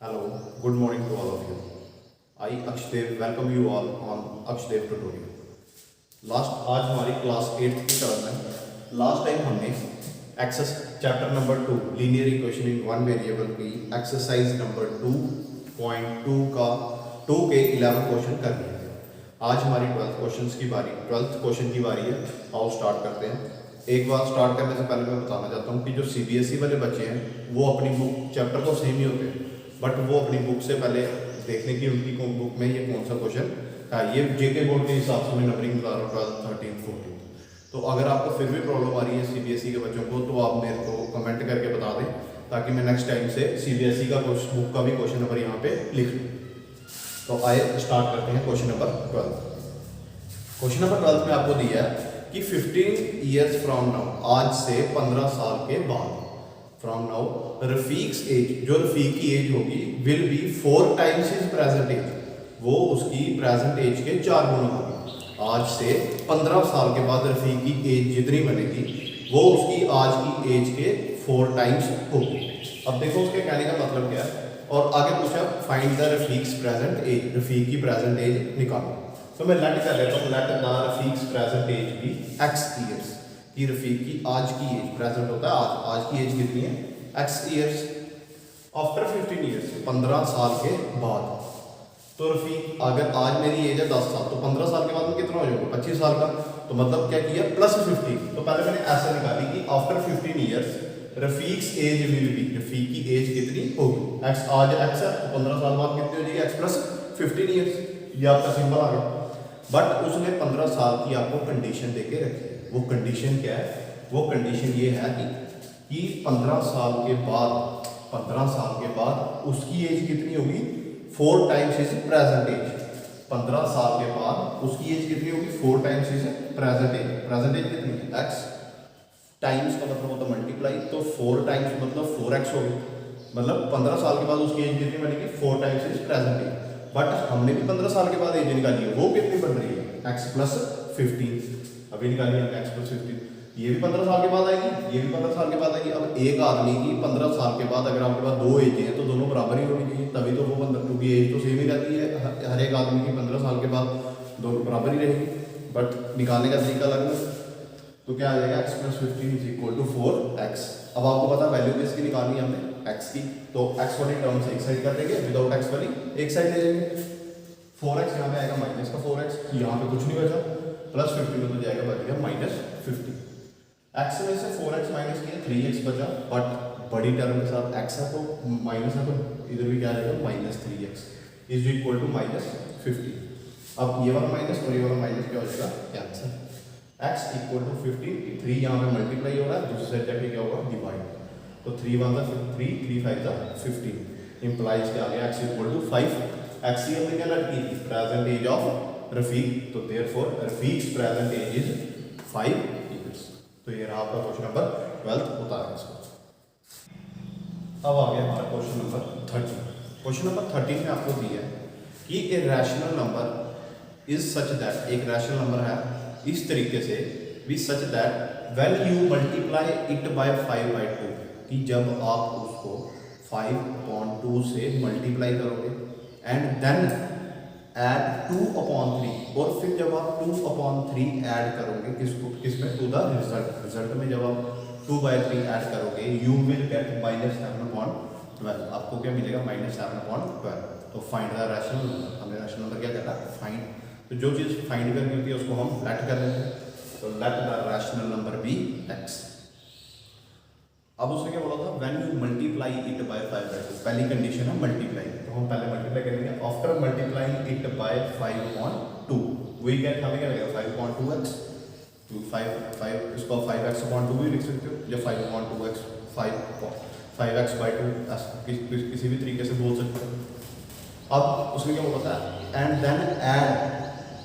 Hello, good morning to all of you. I Akshdev welcome you all on Akshdev tutorial. आज हमारी class 8th की term है। Last time हमने access chapter number 2 linear equation in one variable की exercise number 2.2 का 2 के 11 question कर लिए थे। आज हमारी 12th क्वेश्चन की बारी है। आओ स्टार्ट करते हैं। एक बार स्टार्ट करने से पहले मैं बताना चाहता हूँ कि जो CBSE वाले बच्चे हैं वो अपनी बुक चैप्टर तो सेम ही होते हैं, बट वो अपनी बुक से पहले देखने की उनकी बुक में ये कौन सा क्वेश्चन है। ये JK बोर्ड के हिसाब से मैं नंबरिंग बता रहा हूँ 12, 13, 14। तो अगर आपको फिर भी प्रॉब्लम आ रही है CBSE के बच्चों को तो आप मेरे को कमेंट करके बता दें, ताकि मैं नेक्स्ट टाइम से CBSE का बुक का भी क्वेश्चन नंबर यहाँ पे लिख लूँ। तो आए स्टार्ट करते हैं क्वेश्चन नंबर 12। क्वेश्चन नंबर 12 में आपको दिया है कि 15 ईयर्स फ्रॉम नाउ, आज से 15 साल के बाद, फ्रॉम नाउ रफीक्स एज, जो रफीक की एज होगी will be 4 times his present age, वो उसकी प्रेजेंट एज के 4 गुना होगी। आज से 15 साल के बाद रफीक की एज जितनी बनेगी वो उसकी आज की एज के 4 टाइम्स होगी। अब देखो उसके कहने का मतलब क्या है, और आगे पूछा find the Rafiq's present age, Rafiq की प्रेजेंट एज निकालो। तो मैं लेट कर लेता हूँ, let the Rafiq's present age be x years, की रफीक की आज की एज, प्रेजेंट होता है आज की एज कितनी है x ईयर्स। आफ्टर 15 ईयर्स, 15 साल के बाद। तो रफीक अगर आज मेरी एज है 10 साल, तो 15 साल के बाद में कितना हो जाएगा 25 साल का। तो मतलब क्या किया प्लस 15। तो पहले मैंने ऐसे निकाली कि after 15 years Rafiq's age will be, Rafiq की एज कितनी होगी x, आज x है तो 15 साल बाद कितनी हो जाएगी x प्लस 15 ईयर्स। ये आपका सिंपल आ गया। बट उसने 15 साल की आपको कंडीशन देके रखी है। वो कंडीशन क्या है, वो कंडीशन ये है कि 15 साल के बाद, 15 साल के बाद उसकी एज कितनी होगी 4 टाइम्स हिज प्रेजेंट एज। 15 साल के बाद उसकी एज कितनी होगी 4 times his present age. Present age कितनी है x, टाइम्स का मतलब होता है मल्टीप्लाई, तो 4 टाइम्स मतलब 4x होगी। मतलब 15 साल के बाद उसकी एज कितनी बनेगी 4 times his present age. But हमने भी 15 साल के बाद एज निकाली है, वो कितनी बन रही है x प्लस 15। अभी निकाली है x प्लस 15, ये भी 15 साल के बाद आएगी, ये भी 15 साल के बाद आएगी। अब एक आदमी की 15 साल के बाद अगर आपके पास 2 एज हैं तो दोनों बराबर ही होनी चाहिए, तभी तो वो 15, क्योंकि एज तो सेम ही रहती है हर एक आदमी की 15 साल के बाद दोनों बराबर ही रहेगी। बट निकालने का तरीका अलग है। तो क्या आ जाएगा x plus 15 is equal to 4x। अब आपको पता वैल्यू किसकी निकालनी है हमने x की, तो x वाली टर्म से एक साइड कर देंगे, विदाउट x वाली एक साइड ले लेंगे। 4x यहाँ पे आएगा माइनस का 4x, यहाँ पे कुछ नहीं बचा, प्लस 15 तो जाएगा बच गया माइनस 50। x में से 4x माइनस किया 3x बचा, बट बड़ी टर्म के साथ x है तो माइनस है, तो इधर भी क्या आएगा minus 3x is equal to minus 50। अब ये वाला माइनस और ये वाला माइनस क्या हो जाएगा कैंसिल। x इक्वल टू 50, 3 यहाँ पे मल्टीप्लाई हो रहा है, दूसरी साइड जाके क्या होगा डिवाइड। तो 3 1 जा 3, 3 5 जा 15, इंप्लाइज क्या आ गया x इक्वल टू 5। x की हमने क्या लड़की थी प्रेजेंट एज ऑफ रफीक, तो therefore Rafiq's present age is 5 years. तो ये रहा आपका क्वेश्चन नंबर 12, उतार है इसको। अब आ गया हमारा क्वेश्चन नंबर 13। क्वेश्चन नंबर 13 में आपको दिया है कि a rational number is such that, एक रैशनल नंबर है इस तरीके से भी such that when you multiply it by 5/2, कि जब आप उसको 5/2 से मल्टीप्लाई करोगे एंड देन ऐड 2/3, और फिर जब आप 2/3 ऐड करोगे किसमें टू द रिजल्ट में जब आप 2/3 ऐड करोगे यू विल गेट -7/12। आपको क्या मिलेगा -7/12। तो फाइंड द रैशनल नंबर, हमें रैशनल नंबर क्या करना है फाइंड। तो जो चीज़ फाइंड करनी होती है उसको हम लेट कर लेते हैं। तो let the rational number be x। अब उसने क्या बोला था when you multiply it by 5/2, पहली कंडीशन है मल्टीप्लाई, तो हम पहले मल्टीप्लाई करेंगे। After multiplying it by 5/2 we get, हमें क्या मिलेगा 5/2x। तो 5 इसको 5x/2 भी लिख सकते हो, या 5/2x 5x/2 किसी भी तरीके से बोल सकते हो। अब उसने क्या बोला था and then add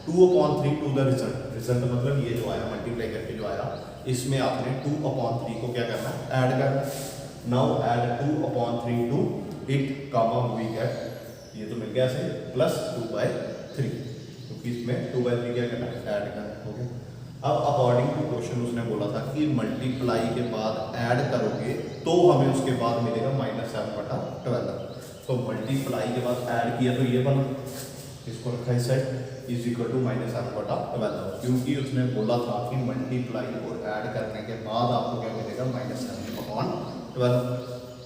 2/3 to the result. Result मतलब ये जो आया मल्टीप्लाई करके जो आया, इसमें आपने 2/3 को क्या करना है ऐड करना। Now add 2/3 to it comma we get, ये तो मिल गया ऐसे प्लस 2/3, क्योंकि इसमें 2/3 क्या करना है ऐड करना। हो गया। अब अकॉर्डिंग टू क्वेश्चन उसने बोला था कि मल्टीप्लाई के बाद ऐड करोगे तो हमें उसके बाद मिलेगा -7/12। तो मल्टीप्लाई के बाद ऐड किया तो ये बना, इसको रखा इस साइड इज इक्वल टू -7/12, क्योंकि उसने बोला था कि मल्टीप्लाई और ऐड करने के बाद आपको क्या मिलेगा -7/12।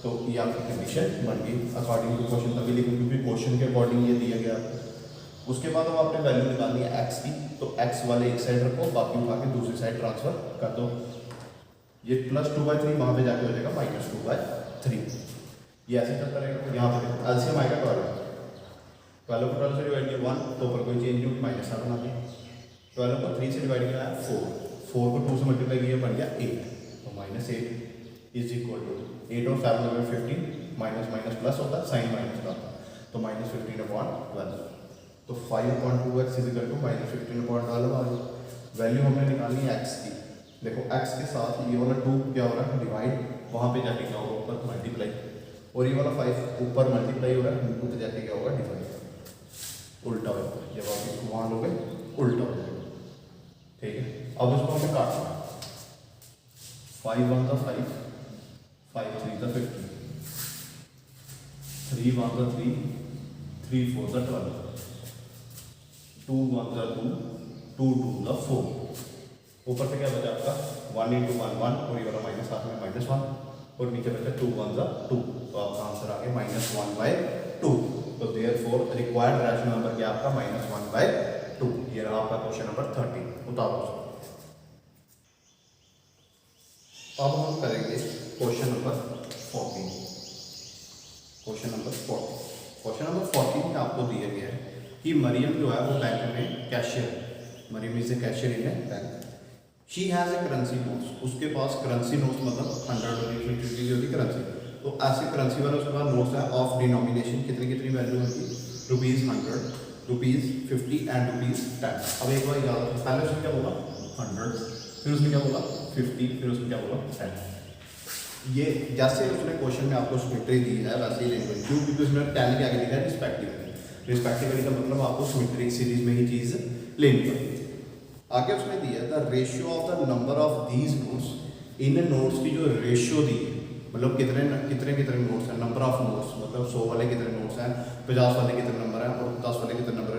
तो ये आपकी कंडीशन बन गई अकॉर्डिंग टू क्वेश्चन, तभी लिखूँ क्योंकि क्वेश्चन के अकॉर्डिंग ये दिया गया आपको। उसके बाद अब आपने वैल्यू निकालनी है एक्स की, तो एक्स वाले एक साइड रखो, बाकी उठा के दूसरी साइड ट्रांसफर कर दो। ये +2/3 वहाँ पे जाके हो जाएगा -2/3। ये ऐसे चलता रहेगा। यहाँ पे देखो एलसीएम आएगा 12 को 12 से डिवाइड किया 1, तो ऊपर कोई चेंज नहीं, -7 बना दिया। 12 को 3 से डिवाइड किया है 4 को 2 से मल्टीप्लाई किया बन गया 8, तो -8 इज इक्वल टू 8 और 7 में 15, माइनस प्लस होता है, साइन माइनस का, तो -15/12। तो 5.2x इज इक्वल टू -15/12 आ गई। वैल्यू हमने निकालनी है x की। देखो x के साथ ये वाला 2 क्या हो रहा है डिवाइड, वहाँ पे जाके क्या होगा ऊपर मल्टीप्लाई, और ये वाला 5 ऊपर मल्टीप्लाई हो रहा है, नीचे जाके क्या होगा डिवाइड, उल्टा होगा। जब आप इसको वहाँ लोगे उल्टा हो जाएगा, ठीक है। अब इसको हमें काटना है, 5 1 5, 5 3 15, 3 1 3, 3 4 12, 2 1 2, 2 2 4। ऊपर से क्या बचा आपका 1 × 1 1, और ये वाला माइनस साथ में -1, और नीचे बचा 2 1 2, तो आपका आंसर आ गया -1/2। तो देयरफॉर रिक्वायर्ड रैशनल नंबर क्या आपका -1/2। ये रहा आपका क्वेश्चन नंबर 13। उतारो उसको। अब हम करेंगे क्वेश्चन नंबर 14। क्वेश्चन नंबर 14 में आपको दिया गया है कि मरियम जो है वो बैंक में कैशियर है। Mariam is a cashier in a bank. She has a currency notes, उसके पास करेंसी नोट्स मतलब 100 और 50 की होती करेंसी, तो ऐसे करेंसी वाले उसके पास नोट्स है ऑफ डिनोमिनेशन, कितनी वैल्यू होगी, ₹100, ₹50 एंड ₹10। अब एक बार याद रखो, पहले उसने क्या बोला 100, फिर उसने क्या बोला 50, फिर उसने क्या बोला 10। ये जैसे उसने क्वेश्चन में आपको सिमेट्री दी है वैसे ही लेंगे, क्योंकि उसने 10 के आगे लिखा है रिस्पेक्टिवली का मतलब आपको सिमेट्रिक सीरीज में ही चीज़ लेनी पड़ेगी। आगे उसने दिया the ratio of the number of these notes, in notes की जो रेशियो दी है, मतलब कितने नोट्स हैं, नंबर ऑफ नोट्स मतलब 100 वाले कितने नोट्स हैं, 50 वाले कितने नंबर हैं, और 10 वाले कितने नंबर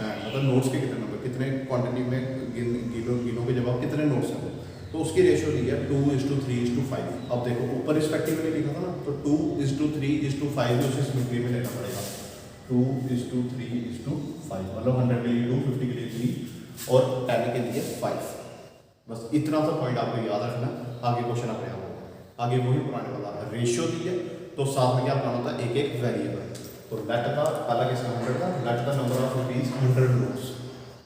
हैं, मतलब नोट्स के कितने नंबर, कितने क्वांटिटी में गिनोगे जब आप कितने नोट्स हैं, तो उसकी रेशियो दी है 2:3:5। अब देखो ऊपर रिस्पेक्टिवली लिखा था ना, तो 2:3:5 उसे सिमेट्री में लेना पड़ेगा। 2:3:5 मतलब 100 के लिए 2, 50 के लिए 3 और 10 के लिए 5। बस इतना सा पॉइंट आपको याद रखना, आगे क्वेश्चन अपने आप होगा। आगे वही पुराने वाला है, रेशियो दी है तो साथ में क्या बनाना होता है, एक वेरिएबल। तो लेट का पहला किसका 100 था, let the number of rupees 100 notes,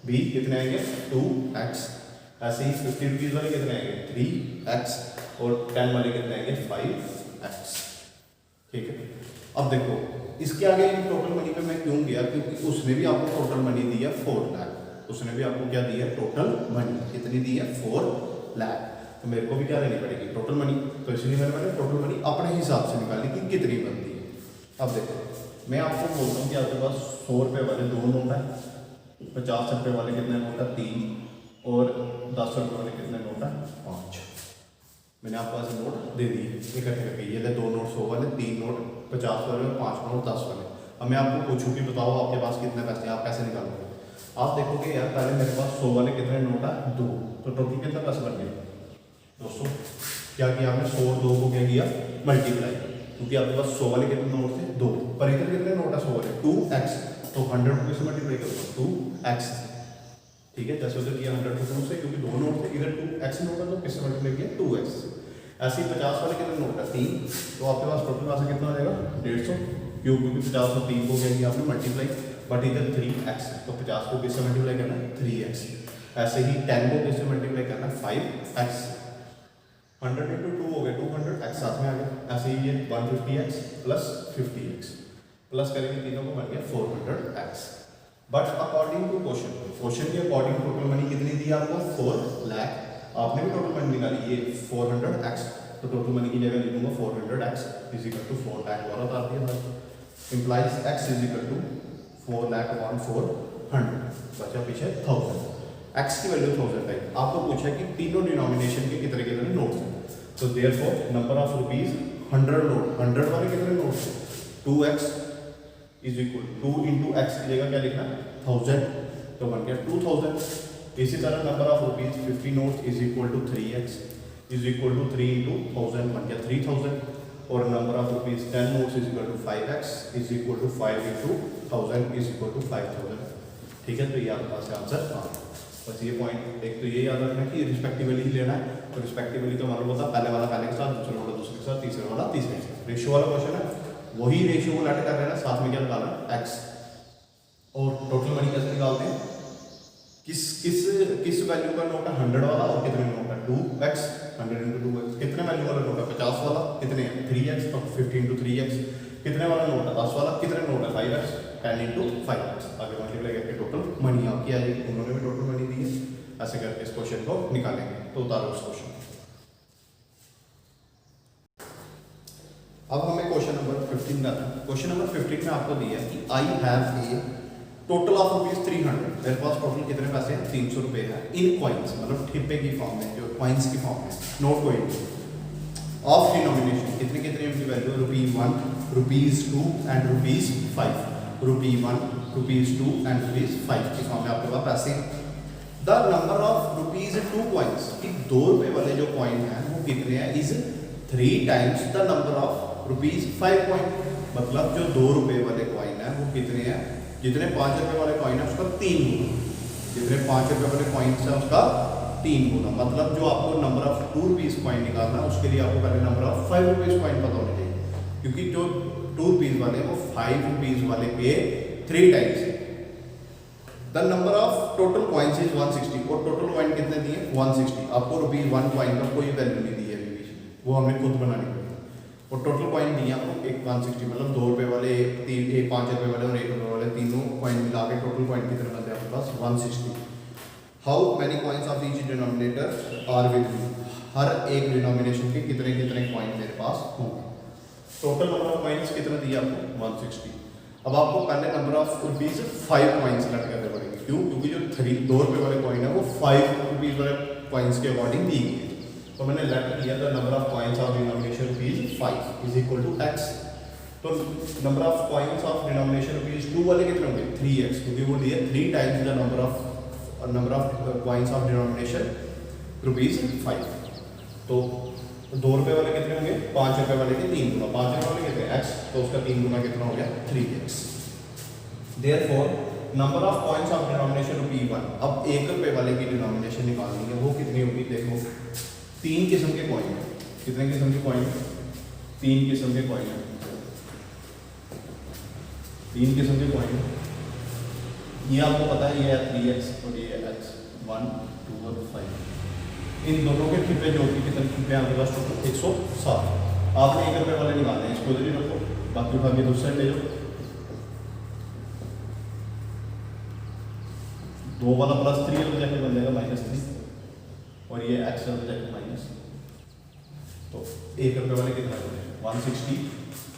be कितने आएंगे 2x, ऐसे ही 50 रुपीज़ वाले कितने आएंगे 3x, और 10 वाले कितने आएंगे 5x, ठीक है। अब देखो इसके आगे टोटल मनी पे मैं क्यों गया, क्योंकि उसने भी आपको टोटल मनी दी है 4 लाख, उसने भी आपको क्या दिया टोटल मनी, कितनी दी है 4 लाख, तो मेरे को भी क्या देनी पड़ेगी टोटल मनी, तो इसलिए मैंने टोटल मनी अपने हिसाब से निकाली कि कितनी बनती है। अब देखो मैं आपको बोलता हूँ कि आपके पास 100 रुपये वाले 2 नोट है, 50 रुपये वाले कितने नोट है 3, और 10 रुपये वाले कितने नोट है 5। मैंने आपको ऐसे नोट दे दिए इकट्ठे करके, ये थे 2 नोट 100 वाले, 3 नोट 50 वाले और 5 नोट 10 वाले। अब मैं आपको पूछूँ कि बताओ आपके पास कितने पैसे, आप कैसे निकालोगे। आप देखोगे यार पहले मेरे पास 100 वाले कितने नोट है 2, तो टोटल कितने पैसे बन गए 200। क्या किया आपने 100 और 2 को क्या किया मल्टीप्लाई, क्योंकि आपके पास 100 वाले कितने नोट थे 2, पर इधर कितने नोट है 100 वाले 2x, तो 100 रुपये से मल्टीप्लाई करो 2x, ठीक है। जैसे उधर किया 100 रुपये से, क्योंकि 2 नोट थे, इधर 2x नोट है तो किससे मल्टीप्लाई किया 2x। ऐसे ही 50 वाले कितने नोट है 3, तो आपके पास टोटल पैसा कितना हो जाएगा 150, क्योंकि 50 और 3 को क्या किया आपने मल्टीप्लाई, बट इधर 3x, तो 50 को किससे मल्टीप्लाई करना है 3x। ऐसे ही 10 को किससे मल्टीप्लाई करना है 5x, 100 × 2 हो गए 200x साथ में आ गया। ऐसे ही ये 150x प्लस 50x प्लस करेंगे तीनों को बन गया 400x। But according to question के अकॉर्डिंग टोटल मनी कितनी दी आपको 4 लाख, आपने भी टोटल मनी निकाली ये 400x, तो टोटल मनी की जगह लिखूंगा 400x is equal to 4 lakh वाला उतार दिया था, implies x is equal to 4,04,100, बचा पीछे 1000, x की वैल्यू 1000 है। आपको पूछा है कि तीनों डिनोमिनेशन के कितने नोट्स हैं, तो therefore number of rupees 100 note, 100 वाले कितने नोट्स थे 2x is equal 2 into x की जगह क्या लिखना 1000, तो बन गया 2000। इसी तरह number of rupees 50 note is equal to 3x is equal to 3 into 1000 बन गया 3000। और number of rupees 10 notes is equal to 5x is equal to 5 into 1000 is equal to 5000। ठीक है, तो ये आपके पास आंसर हाँ। बस ये पॉइंट एक तो ये याद रखना कि रिस्पेक्टिवली ही लेना है। तो रिस्पेक्टिवली का मतलब होता है पहले वाला पहले के साथ, दूसरे वाला दूसरे के साथ, तीसरे वाला तीसरे के साथ। रेशियो वाला क्वेश्चन है, वही रेशियो को लेट कर रहे हैं, साथ में क्या निकालना है x। और टोटल मनी कैसे निकालते हैं, किस किस किस वैल्यू का नोट है 100 वाला और कितने नोट है 2x 100 इंटू 2x। कितने वैल्यू वाला नोट है 50 वाला, कितने 3x तो 50 इंटू 3x। कितने वाला नोट है 10 वाला, कितने नोट है 5x 10 इंटू 5x। आगे मल्टीप्लाई करके टोटल मनी आपकी आ जाएगी। उन्होंने भी टोटल मनी दी है, ऐसे करके इस क्वेश्चन को निकालेंगे। तो उतारो उस क्वेश्चन। अब हमें क्वेश्चन नंबर 15 का था। क्वेश्चन नंबर 15 में आपको दिया है कि I have a total of rupees 300। मेरे पास टोटल कितने पैसे हैं 300 रुपए है इन कॉइन्स, मतलब ठिप्पे की फॉर्म में, जो कॉइन्स की फॉर्म में, नोट कॉइन ऑफ डिनोमिनेशन। कितने कितने उनकी वैल्यू, ₹1, ₹2 एंड ₹5। ₹1, ₹2 एंड ₹5 की फॉर्म में आपके पास पैसे हैं। द नंबर ऑफ ₹2 कॉइन्स, कि 2 रुपए वाले जो कॉइन है वो कितने हैं, is 3 times the number of ₹5 coin. मतलब जो 2 रुपए वाले कॉइन है वो कितने हैं, जितने 5 रुपए वाले कॉइन है उसका 3 गुना, जितने 5 रुपए वाले कॉइन है उसका 3 गुना। मतलब जो आपको नंबर ऑफ ₹2 कॉइन निकालना है उसके लिए आपको पहले नंबर ऑफ ₹5 कॉइन पता होने चाहिए, क्योंकि जो ₹2 वाले वो ₹5 वाले पे 3 times. The number of total coins is 160, और टोटल कॉइन कितने दिए 160। आपको ₹1 कॉइन का कोई वैल्यू नहीं दी है अभी भी, वो हमें खुद बनानी पड़ेगी। और टोटल कॉइन दिया आपको एक 160, मतलब 2 रुपए वाले, 5 रुपए वाले और 1 रुपए वाले, तीनों कॉइन मिला के टोटल कॉइन कितने बनते हैं आपके पास 160। How many coins of each denominator are with me. हर एक डिनोमिनेशन के कितने कितने कॉइन मेरे पास होंगे। टोटल नंबर ऑफ कॉइन्स कितने दिए आपको 160। अब आपको पहले नंबर ऑफ ₹5 कॉइन्स सेलेक्ट करने पड़ेंगे। क्यों, क्योंकि जो 2 रुपए वाले कॉइन है वो ₹5 वाले कॉइन्स के अकॉर्डिंग दी गई है। तो मैंने लेट किया the number of coins of denomination ₹5 is equal to x। तो number of coins of denomination ₹2 वाले कितने होंगे 3x, क्योंकि वो दिए 3 times the number of coins of denomination ₹5। तो 2 रुपए वाले कितने होंगे 5 रुपए वाले के 3 गुना, 5 रुपए वाले कितने x, तो उसका 3 गुना कितना हो गया 3x। Therefore number of coins of denomination ₹1। अब 1 रुपए वाले की डिनोमिनेशन निकालनी है, वो कितनी होगी, देखो 3 किस्म के कॉइन है। कितने किस्म के कॉइन, 3 किस्म के कॉइन है, 3 किस्म के कॉइन। ये आपको पता है, ये है 3x और ये है x, 1, 2 और 5। इन दोनों के ठिप्पे जोड़ के कितने ठिप्पे आपके पास टोटल 107। आपने 1 रुपए वाले निकालने हैं, इसको इधर ही रखो, बाकी उठा के दूसरे ले जाओ। 2 वाला +3 हो जाके बन जाएगा -3, और ये x हो जाएगा माइनस। तो 1 रुपए वाले कितना बने 160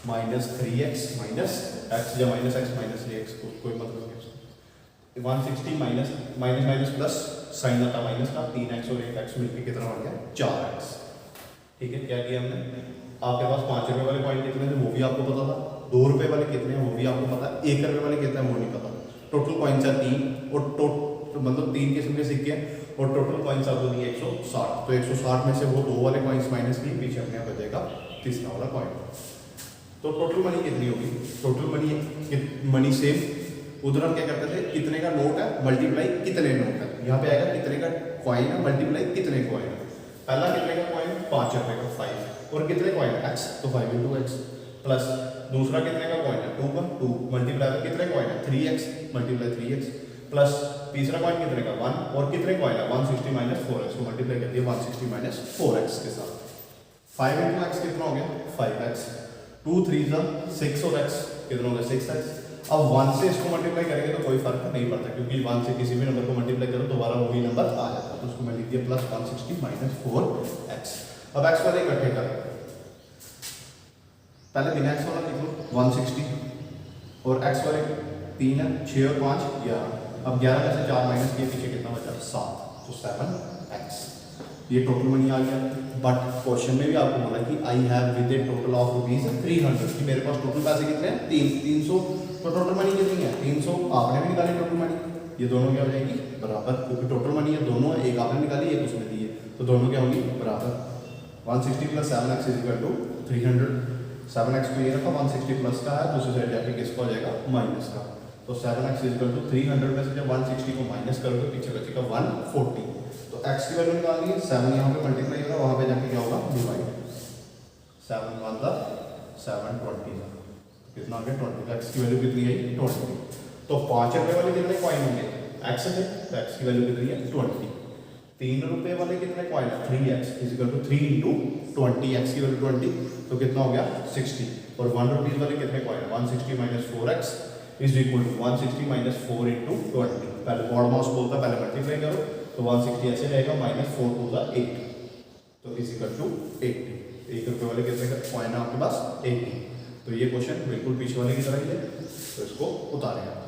माइनस 3x माइनस x, या माइनस x माइनस 3x, कोई मतलब नहीं उसका। 160 minus minus minus plus, sign आता माइनस का, 3x और 1x मिलकर कितना बन गया 4x। ठीक है, क्या किया हमने, आपके पास 5 रुपए वाले कॉइन कितने थे वो भी आपको पता था, 2 रुपए वाले कितने हैं वो भी आपको पता है, 1 रुपए वाले कितने हैं वो नहीं पता। टोटल कॉइन्स है 3, और मतलब 3 किस्म के सिक्के हैं, और टोटल कॉइन्स आपको दिए 160। तो 160 में से वो 2 वाले कॉइन्स माइनस किए, पीछे अपने यहाँ बचेगा तीसरा वाला कॉइन। तो टोटल मनी कितनी होगी, टोटल मनी सेम। उधर हम क्या करते थे, कितने का नोट है मल्टीप्लाई कितने नोट है, यहाँ पे आएगा कितने का कॉइन है मल्टीप्लाई कितने कॉइन है। पहला कितने का कॉइन 5 रुपए का 5, और कितने कॉइन है x, तो 5 इंटू x, प्लस दूसरा कितने का कॉइन है 2 का 2, मल्टीप्लाई कितने कॉइन है 3x मल्टीप्लाई 3x, प्लस तीसरा कॉइन कितने का 1, और कितने कॉइन है 160 माइनस 4x को मल्टीप्लाई कर दिया 160 माइनस 4x के साथ। 5 इंटू x कितना हो गया 5x, 2 3 6 और x कितना हो गया 6x। अब 1 से इसको मल्टीप्लाई करेंगे तो कोई फर्क नहीं पड़ता, क्योंकि 1 से किसी भी नंबर को मल्टीप्लाई करो दोबारा वही नंबर आ जाता है। तो उसको मैं लिख दिया प्लस 160 माइनस 4x। अब x वाले इकट्ठे कर, पहले बिना x वाला लिख लो 160, और x वाले 3 है 6 और 5 11। अब 11 में से 4 माइनस किए, पीछे कितना बचा 7, तो 7x। ये टोटल मनी आ गया। बट क्वेश्चन में भी आपको बोला कि I have with A total of ₹300 कि मेरे पास टोटल पैसे कितने हैं 300। तो टोटल मनी कितनी है 300, आपने भी निकाली टोटल मनी, ये दोनों क्या हो जाएगी बराबर, क्योंकि टोटल मनी है दोनों, एक आपने निकाली एक उसने दी है, तो दोनों क्या होंगी बराबर। 160 + 7x = 300, 7x को ये रखा, 160 प्लस का है, दूसरी साइड जाके किसका हो जाएगा माइनस का। तो 7x = 300 में से जब 160 को माइनस करोगे तो पीछे बचेगा 140। तो x की वैल्यू निकालनी है, 7 यहाँ पे मल्टीप्लाई होगा, वहाँ पे जाके क्या होगा डिवाइड, 7 × 7 20, कितना आ गया 20। तो x की वैल्यू कितनी है 20। तो 5 रुपये वाले कितने कॉइन होंगे x है, तो x की वैल्यू कितनी है 20। 3 रुपये वाले कितने कॉइन है 3x = 3 × 20, x की वैल्यू 20, तो कितना हो गया 60। और 1 रुपीज़ वाले कितने कॉइन है 160 - 4x = 160 - 4 × 20। पहले बॉड माउस बोलता है, पहले मल्टीप्लाई करो, तो 160 ऐसे रहेगा, -4 × 2 = 8, तो = 80। 1 रुपये वाले कितने कॉइन है आपके पास 80। तो ये क्वेश्चन बिल्कुल पीछे वाले की तरह ही है, तो इसको उतारें आप।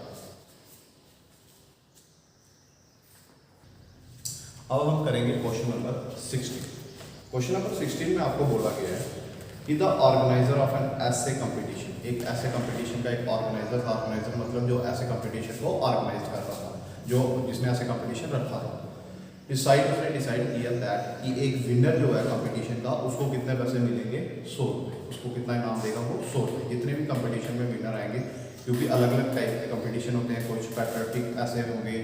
अब हम करेंगे क्वेश्चन नंबर 16। क्वेश्चन नंबर 16 में आपको बोला गया है कि द ऑर्गेनाइजर ऑफ एन ऐसे कंपटीशन, एक ऐसे कंपटीशन का एक ऑर्गेनाइजर, ऑर्गेनाइजर मतलब जो ऐसे कंपटीशन को ऑर्गेनाइज कर रहा था, जो जिसने ऐसे कंपटीशन रखा था, उसने डिसाइड किया दैट कि एक विनर जो है कंपटीशन का उसको कितने पैसे मिलेंगे 100 रुपये, उसको कितना इनाम देगा वो 100 रुपये। जितने भी कंपटीशन में विनर आएंगे, क्योंकि अलग अलग टाइप के कंपटीशन होते हैं, कुछ पैट्रियोटिक ऐसे होंगे,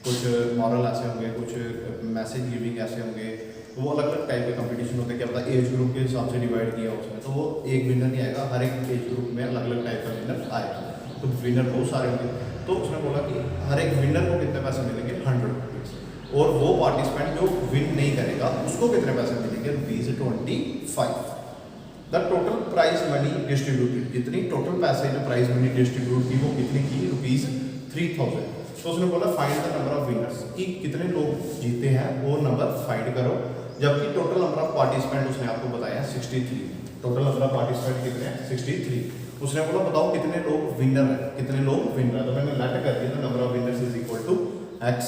कुछ मॉरल ऐसे होंगे, कुछ मैसेज गिविंग ऐसे होंगे, तो वो अलग अलग टाइप के कंपटीशन होते हैं। क्या पता एज ग्रुप के हिसाब से डिवाइड किया उसमें, तो वो एक विनर नहीं आएगा, हर एक एज ग्रुप में अलग अलग टाइप का विनर आएगा, तो विनर बहुत सारे होंगे। तो उसने बोला कि हर एक विनर को कितने पैसे मिलेंगे 100 रुपीज़, और वो पार्टिसिपेंट जो विन नहीं करेगा उसको कितने पैसे मिलेंगे ₹25। The total prize money distributed, जितनी टोटल पैसे जो प्राइज मनी डिस्ट्रीब्यूट की वो कितनी की ₹3000। तो उसने बोला find the number of winners, कि कितने लोग जीते हैं वो नंबर फाइंड करो, जबकि टोटल नंबर ऑफ पार्टिसिपेंट उसने आपको बताया 63। टोटल नंबर ऑफ पार्टिसिपेंट कितने हैं 63। उसने बोला बताओ कितने लोग विनर हैं, कितने लोग विनर हैं, तो मैंने लेट कर दिया, नंबर ऑफ विनर्स = x।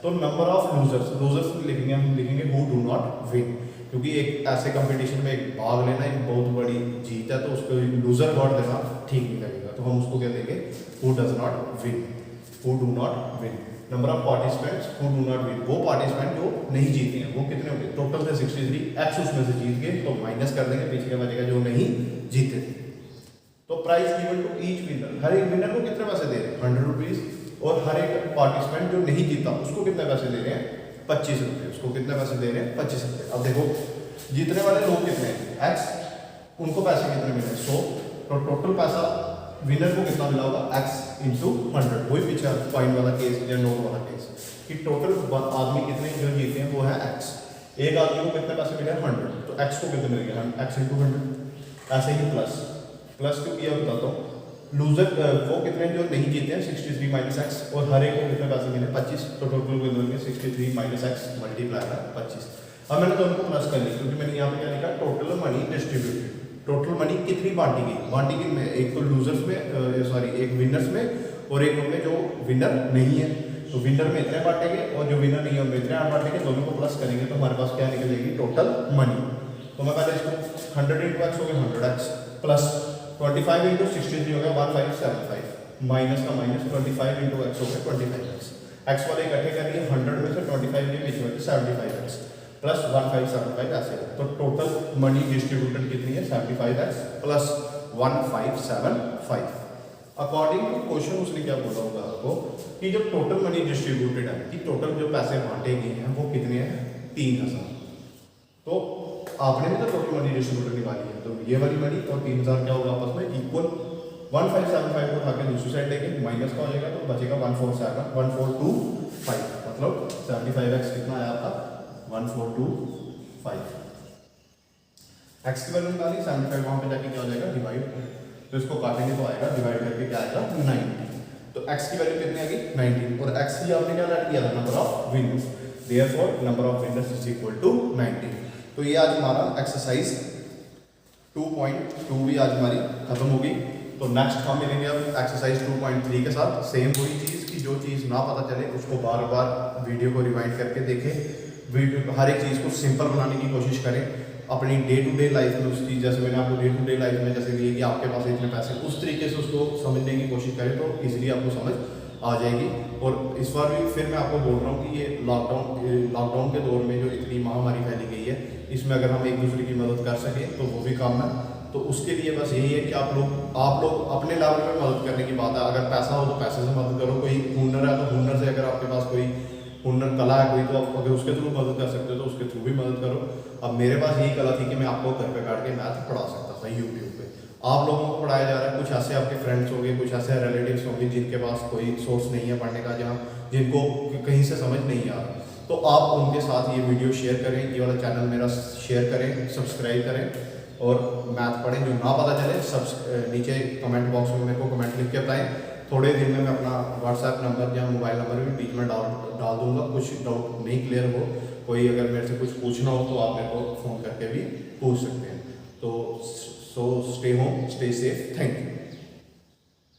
तो नंबर ऑफ लूजर्स, लूजर्स लिखेंगे, हम लिखेंगे हु डू नॉट विन, क्योंकि एक ऐसे कंपटीशन में एक भाग लेना एक बहुत बड़ी जीत है, तो उसको लूजर वर्ड देना ठीक नहीं लगेगा, तो हम उसको क्या देंगे who does not win, who do not win. Number of participants who do not win, वो पार्टिसिपेंट जो नहीं जीते हैं, वो कितने होंगे, टोटल थे 63, x उसमें से जीत गए तो माइनस कर देंगे, पीछे का बचेगा जो नहीं जीते थे। तो price given to each winner, हर एक विनर को कितने पैसे दे रहे हैं 100 रुपीज़, और हर एक पार्टिसिपेंट जो नहीं जीता उसको कितने पैसे दे रहे हैं 25 रुपये, उसको कितने पैसे दे रहे हैं 25 रुपये। अब देखो जीतने वाले लोग कितने हैं x, उनको पैसे कितने मिले 100, तो टोटल पैसा विनर को कितना मिला होगा x × 100। वही पीछे कॉइन वाला केस या नोट वाला केस, कि टोटल आदमी कितने जो जीते हैं वो है x, एक आदमी को कितने पैसे मिले 100, तो x को कितने मिल गए x × 100। ऐसे ही प्लस क्यों किया बताता हूँ, लूजर वो कितने जो नहीं जीते हैं 63 - x, और हर एक को कितने पैसे मिले 25, तो टोटल को मिलेंगे 63 - x मल्टीप्लाई है 25। अब मैंने दोनों को प्लस कर लिया, क्योंकि मैंने यहाँ पे क्या लिखा total money distributed, total money कितनी बांटी गई में, एक तो लूजर्स में सॉरी एक विनर्स में, और एक उनमें जो विनर नहीं है, तो विनर में इतने बांटेंगे और जो विनर नहीं है उनमें इतने बांटेंगे, दोनों को प्लस करेंगे तो हमारे पास क्या निकलेगी टोटल मनी। तो मैं पहले इसको 100 × x हो गया 100x, प्लस 25 × 63 हो गया 1575, माइनस का माइनस 25 × x हो गया 25x, x वाले इकट्ठे करिए 100 में से 25 के बीच में 75x प्लस 1575 ऐसे। तो टोटल मनी डिस्ट्रीब्यूटेड कितनी है 75x plus 1575। According to question उसने क्या बोला होगा आपको कि जो टोटल मनी डिस्ट्रीब्यूटेड है, कि टोटल जो पैसे बांटे गए हैं वो कितने हैं 3000। तो आपने भी तो टोटल मनी डिस्ट्रीब्यूटेड निकाली है, तो ये वाली मनी और 3000 क्या होगा आपस में इक्वल। 1575 को उठा के दूसरी साइड लेंगे, माइनस का हो जाएगा तो बचेगा 1425, मतलब 75x कितना आया आपका 1425। x की वैल्यू निकाली 75, वहां पे जाके क्या हो जाएगा डिवाइड, तो इसको काटेंगे तो आएगा डिवाइड करके क्या आएगा 90। तो x की वैल्यू कितनी आ गई 90, और x की आपने क्या ऐड किया था number of winners, therefore number of winners = 90। तो ये आज हमारा एक्सरसाइज 2.2 भी आज हमारी खत्म होगी। तो नेक्स्ट हम मिलेंगे अब एक्सरसाइज 2.3 के साथ। सेम वही चीज़ कि जो चीज़ ना पता चले उसको बार बार वीडियो को रिवाइंड करके देखें, वीडियो हर एक चीज़ को सिंपल बनाने की कोशिश करें। अपनी डे टू डे लाइफ में उस चीज़, जैसे मैंने आपको डे टू डे लाइफ में जैसे दिए कि आपके पास इतने पैसे, उस तरीके से उसको समझने की कोशिश करें तो इजीली आपको समझ आ जाएगी। और इस बार भी फिर मैं आपको बोल रहा हूँ कि ये लॉकडाउन के दौर में जो इतनी महामारी फैली गई है, इसमें अगर हम एक दूसरे की मदद कर सकें तो वो भी काम है। तो उसके लिए बस यही है कि आप लोग अपने लेवल पे मदद करने की बात है। अगर पैसा हो तो पैसे से मदद करो, कोई हुनर है तो हुनर से, अगर आपके पास कोई हुनर कला है कोई, तो आप अगर उसके थ्रू मदद कर सकते हो तो उसके थ्रू भी मदद करो। अब मेरे पास यही कला थी कि मैं आपको घर पे बैठ के मैथ पढ़ा सकता था यूट्यूब पे। आप लोगों को पढ़ाया जा रहा है, कुछ ऐसे आपके फ्रेंड्स होंगे, कुछ ऐसे रिलेटिव्स होंगे जिनके पास कोई सोर्स नहीं है पढ़ने का, जहाँ जिनको कहीं से समझ नहीं आ रहा, तो आप उनके साथ ये वीडियो शेयर करें, ये वाला चैनल मेरा शेयर करें, सब्सक्राइब करें और मैथ पढ़ें। जो ना पता चले सब नीचे कमेंट बॉक्स में मेरे को कमेंट लिख के बताएं। थोड़े दिन में मैं अपना व्हाट्सएप नंबर या मोबाइल नंबर भी बीच में डाल दूंगा। कुछ डाउट नहीं क्लियर हो, कोई अगर मेरे से कुछ पूछना हो तो आप मेरे को फ़ोन करके भी पूछ सकते हैं। तो so stay home, stay safe, thank you.